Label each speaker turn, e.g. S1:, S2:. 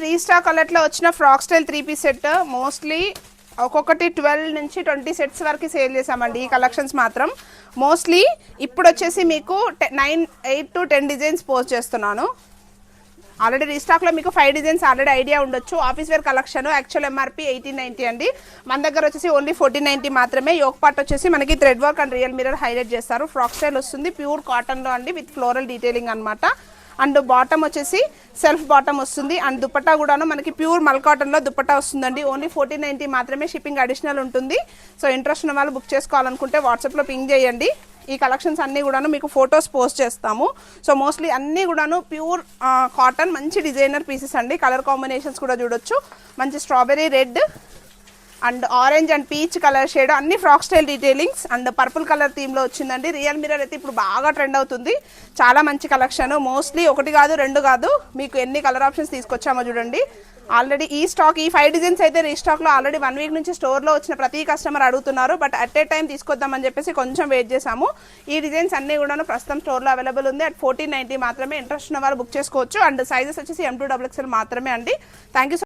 S1: Restock అలర్ట్లో వచ్చిన frock style 3 piece set mostly ఒక్కొక్కటి 12 నుంచి 20 సెట్స్ వరకు సేల్ చేసామండి. ఈ కలెక్షన్స్ మాత్రం మోస్ట్లీ ఇప్పుడు వచ్చేసి మీకు 8 to 10 డిజైన్స్ పోస్ట్ చేస్తున్నాను. ఆల్రెడీ రీస్టాక్లో మీకు 5 డిజైన్స్ ఆల్రెడీ ఐడియా ఉండొచ్చు. Office wear collection actual MRP 1890 అండి. మన దగ్గర వచ్చేసి ఓన్లీ 1490 మాత్రమే. యోక్ పార్ట్ వచ్చేసి మనకి thread work and real mirror highlight చేస్తారు. ఫ్రాక్ స్టైల్ వస్తుంది ప్యూర్ కాటన్లో అండి విత్ ఫ్లోరల్ డీటెయిలింగ్ అనమాట. అండ్ బాటమ్ వచ్చేసి సెల్ఫ్ బాటమ్ వస్తుంది. అండ్ దుపట్టా కూడాను మనకి ప్యూర్ మల్ కాటన్లో దుపట్టా వస్తుందండి. ఓన్లీ 1490 మాత్రమే. షిప్పింగ్ అడిషనల్ ఉంటుంది. సో ఇంట్రెస్ట్ ఉన్న వాళ్ళు బుక్ చేసుకోవాలనుకుంటే వాట్సాప్లో పింగ్ చేయండి. ఈ కలెక్షన్స్ అన్నీ కూడాను మీకు ఫొటోస్ పోస్ట్ చేస్తాము. సో మోస్ట్లీ అన్నీ కూడాను ప్యూర్ కాటన్ మంచి డిజైనర్ పీసెస్ అండి. కలర్ కాంబినేషన్స్ కూడా చూడొచ్చు. మంచి strawberry red and orange and peach colour shade అన్ని frock style detailings and purple colour థీమ్లో వచ్చిందండి. రియల్ మిర్రర్ అయితే ఇప్పుడు బాగా ట్రెండ్ అవుతుంది. చాలా మంచి కలెక్షన్. మోస్ట్లీ 1 కాదు 2 కాదు మీకు ఎన్ని కలర్ ఆప్షన్స్ తీసుకొచ్చామో చూడండి. ఆల్రెడీ ఈ స్టాక్ ఈ 5 డిజైన్స్ అయితే రీస్టాక్లో ఆల్రెడీ 1 వీక్ నుంచి స్టోర్లో వచ్చిన ప్రతి కస్టమర్ అడుగుతున్నారు. బట్ అట్ ఏ టైం తీసుకొద్దామని చెప్పేసి కొంచెం వెయిట్ చేసాము. ఈ డిజైన్స్ అన్నీ కూడా ప్రస్తుతం స్టోర్లో అవైలబుల్ ఉంది. అట్ 1490 మాత్రమే. ఇంట్రెస్ట్ ఉన్న వాళ్ళు బుక్ చేసుకోవచ్చు. అండ్ సైజెస్ వచ్చేసి M2XXL మాత్రమే అండి. Thank you.